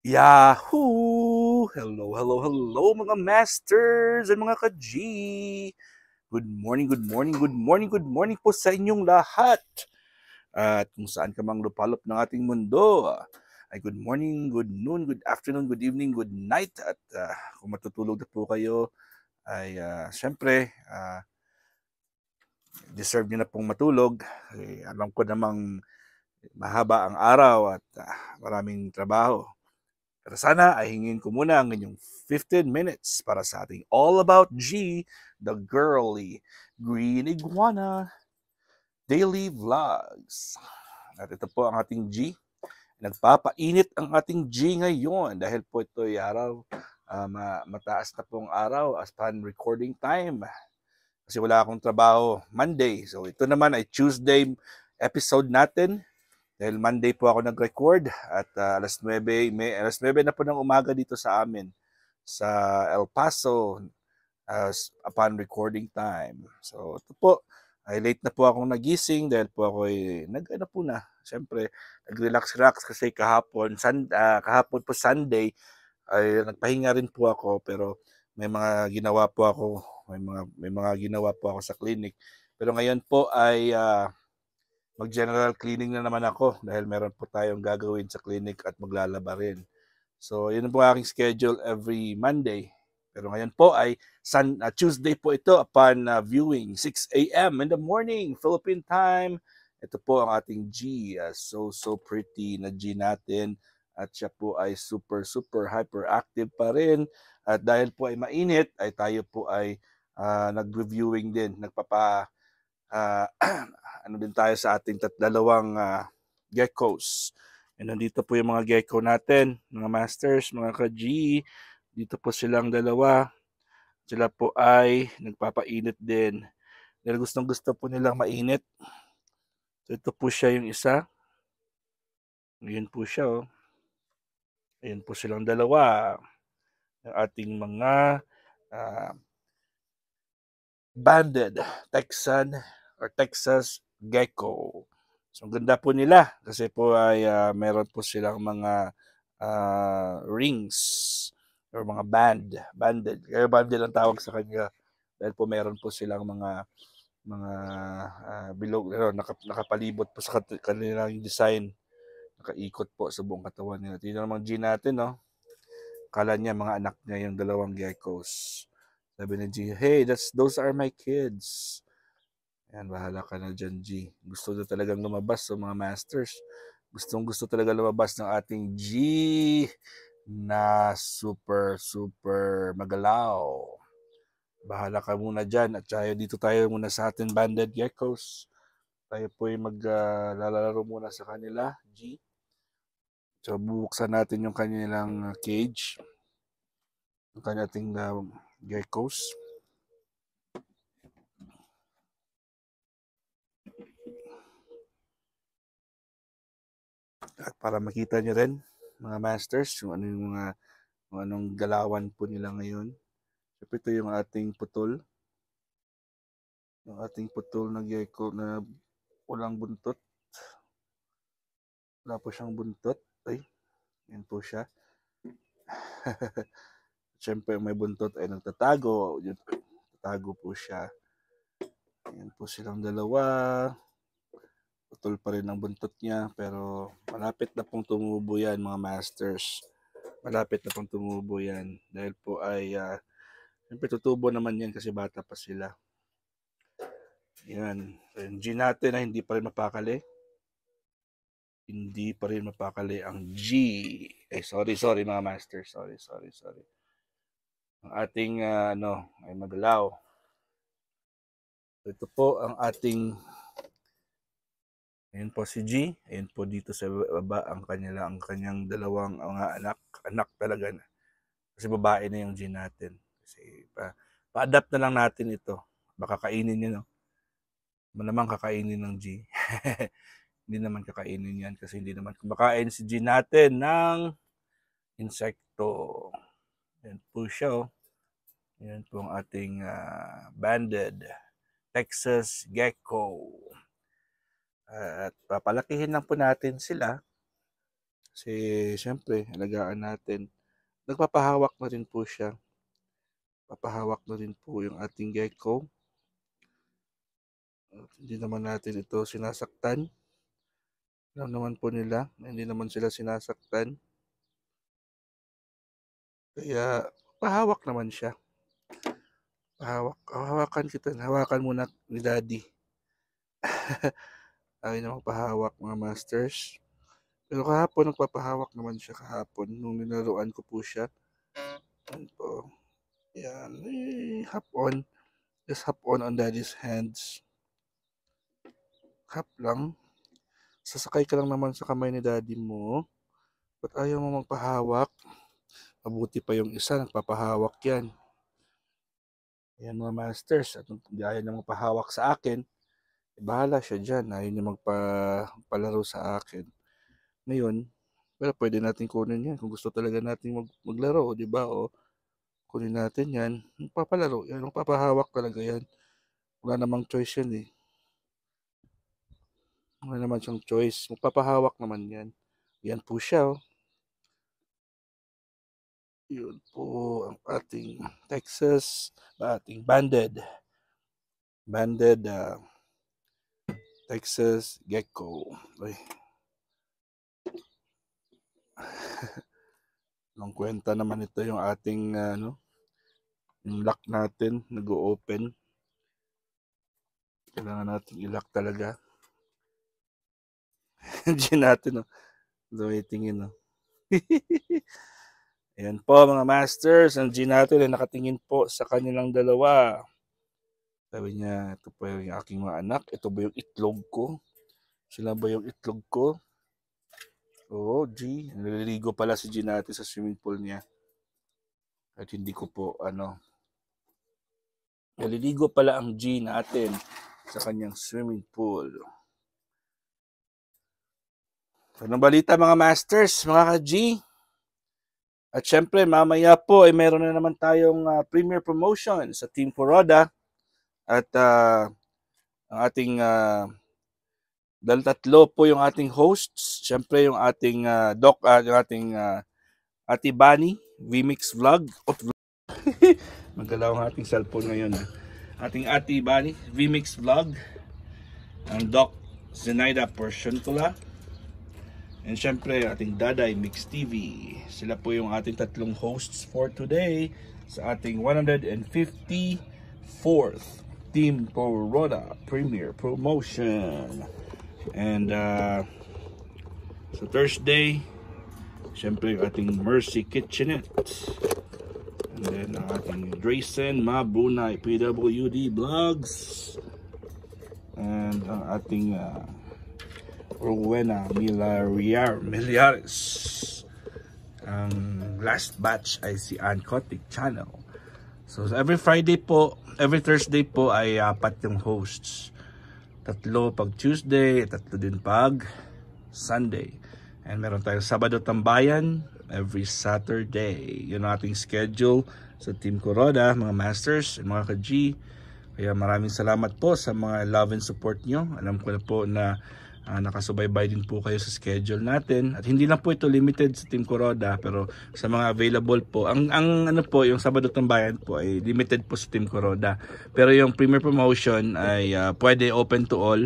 Yahoo! Hello, hello, hello mga masters and mga ka-G! Good morning, good morning, good morning, good morning po sa inyong lahat! At kung saan ka mang lupalop ng ating mundo, ay good morning, good noon, good afternoon, good evening, good night. At kung matutulog na po kayo, ay syempre, deserve nyo na pong matulog. Alam ko namang mahaba ang araw at maraming trabaho. Pero sana ay hingin ko muna ang inyong 15 minutes para sa ating All About G, the Girly Green Iguana Daily Vlogs. At ito po ang ating G. Nagpapainit ang ating G ngayon dahil po ito ay araw, mataas na pong araw as pan recording time. Kasi wala akong trabaho Monday. So ito naman ay Tuesday episode natin. Dahil Monday po ako nag-record at alas 9 na po ng umaga dito sa amin sa El Paso upon recording time. So ito po, ay late na po akong nagising dahil po ako ay nag-ano po na. Siyempre, nag-relax-relax kasi kahapon po Sunday ay nagpahinga rin po ako pero may mga ginawa po ako, may mga ginawa po ako sa clinic. Pero ngayon po ay mag-general cleaning na naman ako dahil meron po tayong gagawin sa clinic at maglalaba rin. So, yun po aking schedule every Monday. Pero ngayon po ay Tuesday po ito upon viewing, 6 a.m. in the morning, Philippine time. Ito po ang ating G, so pretty na G natin. At siya po ay super, super hyperactive pa rin. At dahil po ay mainit, ay tayo po ay nag-reviewing din, uh, ano din tayo sa ating dalawang geckos. And nandito po yung mga gecko natin, mga masters, mga ka-G. Dito po silang dalawa. Sila po ay nagpapainit din. Dahil gustong gusto po nilang mainit. So ito po siya yung isa. Ayun po siya, oh. Ayun po silang dalawa. Ang ating mga uh, banded Texan or Texas gecko. So ang ganda po nila kasi po ay meron po silang mga rings or mga banded. Kaya banded ang tawag sa kanya dahil po meron po silang mga bilog, nakapalibot po sa kanilang design. Nakaikot po sa buong katawan nila. Tingnan naman G natin, no? Kala niya mga anak niya yung dalawang geckos. Sabi ni G, hey, those are my kids. Ayan, bahala ka na dyan, G. Gusto na talagang lumabas sa mga masters. Gusto talaga lumabas ng ating G na super, super magalaw. Bahala ka muna dyan. At dito tayo muna sa ating banded geckos. Tayo po ay maglalaro muna sa kanila, G. So, bubuksan natin yung kanilang cage. Yung kanilang geckos. At para makita nyo rin, mga masters, yung anong galawan po nila ngayon. Siyempre ito yung ating putol. Yung ating putol na gecko na walang buntot. Wala po siyang buntot. Ay, yan po siya. Siyempre may buntot ay nagtatago. Yun, tatago po siya. Yan po silang dalawa. Putol pa rin ang buntot niya. Pero malapit na pong tumubo yan, mga masters. Malapit na pong tumubo yan. Dahil po ay siyempre tutubo naman yan kasi bata pa sila. Yan. Yung G natin ay hindi pa rin mapakali. Hindi pa rin mapakali ang G. Sorry mga master. Sorry. Ang ating ay magalaw. Ito po ang ating ayun po si G. Ayun po dito sa baba ang kanyang dalawang mga anak. Anak talaga na. Kasi babae na yung G natin. Kasi pa-adapt na lang natin ito. Baka kainin niyo, no? Malamang kakainin ng G. Hindi naman kakainin yan kasi hindi naman kumakain si G natin ng insekto. Yan po siya, oh. Yan po ang ating banded Texas gecko. At papalakihin lang po natin sila Kasi syempre, alagaan natin. Nagpapahawak na rin po siya. Papahawak na rin po yung ating gecko. At hindi naman natin ito sinasaktan. Alam naman po nila na hindi naman sila sinasaktan. Kaya pahawak naman siya. Hawakan muna ni Daddy. Ayaw na magpahawak mga masters. Pero kahapon nagpapahawak naman siya kahapon nung nilaruan ko po siya. Yan po. Yan. Hop on. Just hop on Daddy's hands. Hop lang. Sasakay ka lang naman sa kamay ni Daddy mo. Ba't ayaw mo magpahawak? Mabuti pa yung isa, nagpapahawak yan. Ayan mga masters, at hindi ayaw na magpahawak sa akin, bahala siya dyan, ayaw niya magpalaro sa akin. Ngayon, pero pwede natin kunin yan kung gusto talaga natin maglaro, di ba? O kunin natin yan, magpapalaro yan, magpapahawak talaga yan. Wala namang choice yan eh. Wala naman siyang choice, magpapahawak naman yan. Yan po siya oh. Yun po ang ating Texas, ating banded Texas gecko. Ay. Nung kwenta naman ito yung ating yung lock natin nag-o-open. Kailangan natin i-lock talaga. Hindi natin tingin Ayan po mga masters, ang G natin ay nakatingin po sa kanilang dalawa. Sabi niya, ito po yung aking mga anak, ito ba yung itlog ko? Sila ba yung itlog ko? Oo, G. Naliligo pala si G natin sa swimming pool niya. At hindi ko po, naliligo pala ang G natin sa kanyang swimming pool. So, anong balita mga masters, mga ka-G? At syempre, mamaya po ay meron na naman tayong premiere promotion sa Team Kuroda. At ang ating dahil tatlo po yung ating hosts. Syempre yung ating Ate Bani, VMix Vlog. Magalaw ang ating cellphone ngayon. Ating Ate Bani, VMix Vlog. Ang Doc Zenaida Portiontula. And syempre ating Daday Mix TV. Sila po yung ating tatlong hosts for today sa ating 154th Team Kuroda Premiere Promotion. And sa Thursday, syempre yung ating Mercy Kitchenette. And then ang ating Drayson Mabunay PWD Vlogs. And ang ating Rowena Miliares. Ang last batch ay si Ann Kotick Channel. So every Friday po, every Thursday po ay 4 yung hosts. 3 pag Tuesday, 3 din pag Sunday. And meron tayong Sabado Tambayan every Saturday. Yun ang ating schedule sa Team Kuroda, mga masters and mga ka-G. Kaya maraming salamat po sa mga love and support nyo. Alam ko na po na nakasubaybay din po kayo sa schedule natin. At hindi lang po ito limited sa Team Kuroda, pero sa mga available po. Ang yung Sabado Tambayan po ay limited po sa Team Kuroda. Pero yung premiere promotion ay pwede open to all.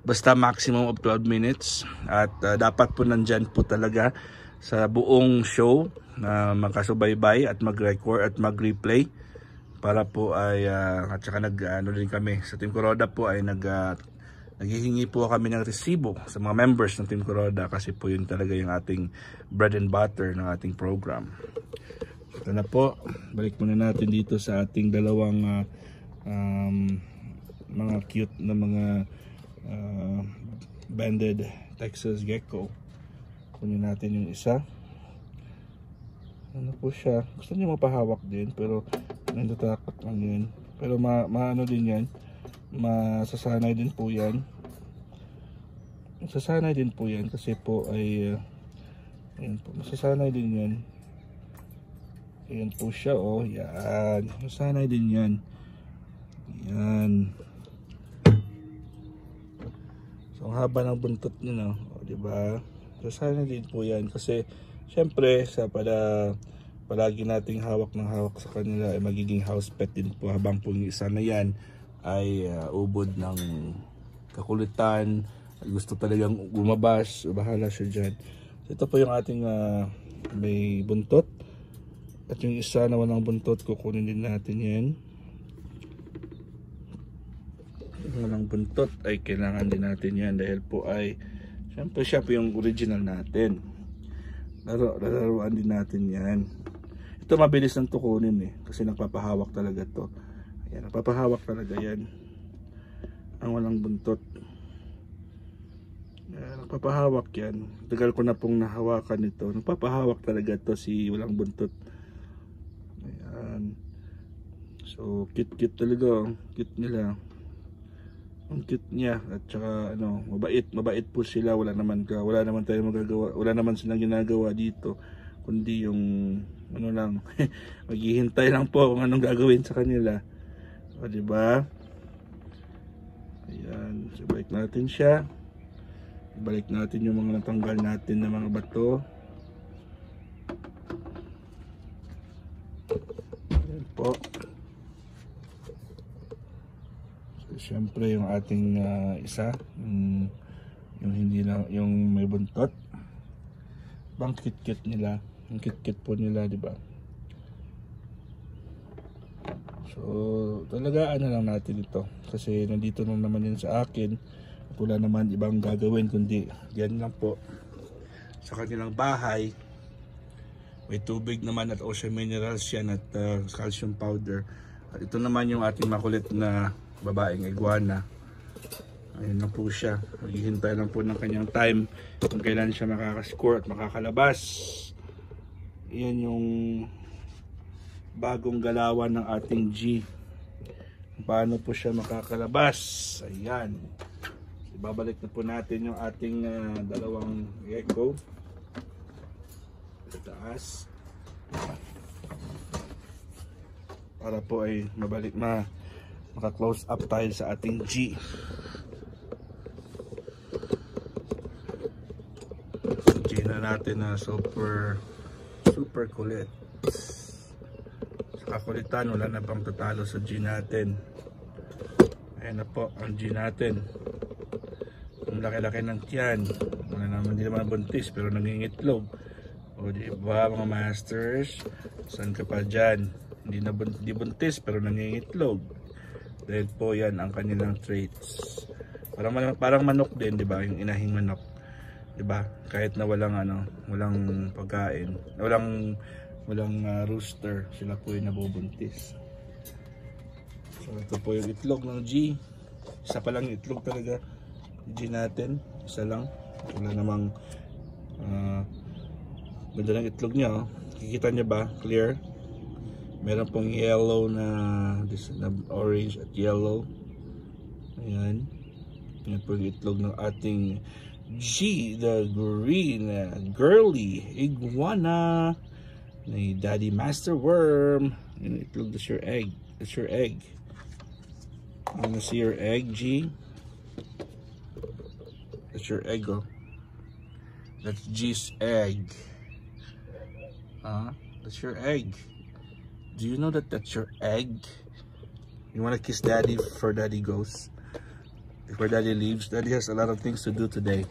Basta maximum of 12 minutes. At dapat po nandyan po talaga sa buong show na makasubaybay at mag-record at mag-replay. Para po ay at saka din kami sa Team Kuroda po ay naghihingi po kami ng resibo sa mga members ng Team Kuroda kasi po yun talaga yung ating bread and butter ng ating program. Ito na po, balik muna natin dito sa ating dalawang mga cute na mga banded Texas gecko. Kunin natin yung isa. Ano po siya? Gusto niya mapahawak din pero natatakot lang yun. Pero maano din yan. Masasanay din po yan. Masasanay din po yan kasi po ay ayan po, masasanay din yan. Ayan po siya oh, yan. Masasanay din yan. Yan. So ang haba ng buntot niya no, o, diba? So sana din po yan kasi syempre sa palagi nating hawak ng hawak sa kanila ay magiging house pet din po habang po yung isa na yan ay ubod ng kakulitan, gusto talagang lumabas, bahala siya dyan. So, ito po yung ating may buntot at yung isa na walang buntot kukunin din natin yan. Yung walang buntot ay kailangan din natin yan dahil po ay syempre siya po yung original natin. Lalaruan din natin yan. Ito mabilis lang to kunin kasi nagpapahawak talaga to. Ayan, nagpapahawak talaga yan ang walang buntot. Ayan, nagpapahawak yan. Tagal ko na pong nahawakan ito. Nagpapahawak talaga to si walang buntot. Ayan. So cute talaga. Cute nila. Ang cute niya at saka mabait po sila. Wala naman tayong magagawa. Wala naman silang ginagawa dito kundi yung lang maghihintay lang po kung anong gagawin sa kanila. O diba? Ayan, so balik natin siya. Balik natin yung mga natanggal natin na mga bato. Ayan po. So syempre yung ating isa yung hindi na yung may buntot. Bang cute nila. Ang cute po nila, di ba? So, talagaan na lang natin ito kasi nandito lang naman yan sa akin at wala naman ibang gagawin kundi yan lang po sa kanilang bahay. May tubig naman at ocean minerals yan at calcium powder. At ito naman yung ating makulit na babaeng iguana. Ayun lang po siya. Maghihintay lang po ng kanyang time kung kailan siya makakascore at makakalabas. Yan yung bagong galawan ng ating G. Paano po siya makakalabas? Ayan. Ibabalik na po natin yung ating dalawang gecko sa taas para po ay maka-close up tayo sa ating G. G na natin na super kulit. Sa kakulitan, wala na pang tatalo sa G natin. Ayan na po ang G natin. Ang laki-laki ng tiyan. Hindi naman buntis pero nangingitlog. O diba mga masters? Saan ka pa dyan? Hindi buntis pero nangingitlog. Dahil po yan ang kanilang traits. Parang manok din, diba? Yung inahing manok. Diba? Kahit na walang pagkain, walang rooster, sila po yung nabubuntis. So ito po yung itlog ng G. Isa pa lang itlog talaga G natin, isa lang. Wala namang ganda ng itlog niya. Kikita niya ba? Clear. Meron pong yellow na orange at yellow. Ayan. Yan po yung itlog ng ating G, the green girly iguana ni Daddy Master Worm. Yun, itlog, that's your egg. That's your egg. You wanna see your egg, G? That's your egg, oh. That's G's egg. That's your egg. Do you know that that's your egg? You wanna kiss Daddy before Daddy goes? Before Daddy leaves? Daddy has a lot of things to do today.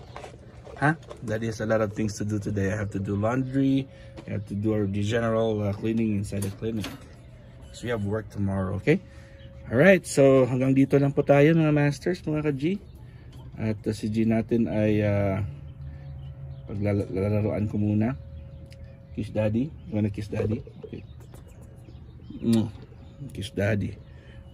Huh? Daddy has a lot of things to do today. I have to do laundry. I have to do the general cleaning inside the clinic. So we have work tomorrow, okay? Alright, so hanggang dito lang po tayo mga masters, mga ka-G. At si G natin ay paglalaroan ko muna. Kiss Daddy. You wanna kiss Daddy? Okay. Kiss Daddy.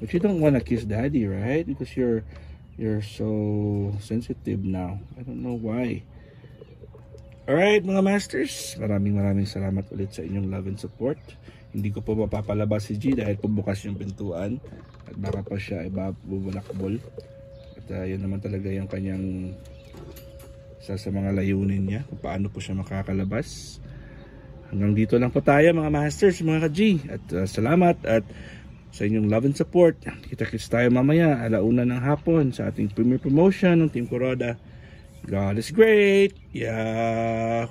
But you don't wanna kiss Daddy, right? Because you're so sensitive now. I don't know why. Alright mga masters, maraming salamat ulit sa inyong love and support. Hindi ko po mapapalabas si G dahil bubukas yung pintuan at baka pa siya ay bubulakbol. At yun naman talaga yung kanyang isa sa mga layunin niya kung paano po siya makakalabas. Hanggang dito lang po tayo mga masters, mga ka-G. At salamat at sa inyong love and support. Kita-kits tayo mamaya 1:00 ng hapon sa ating premiere promotion ng Team Kuroda God is great. Yahoo!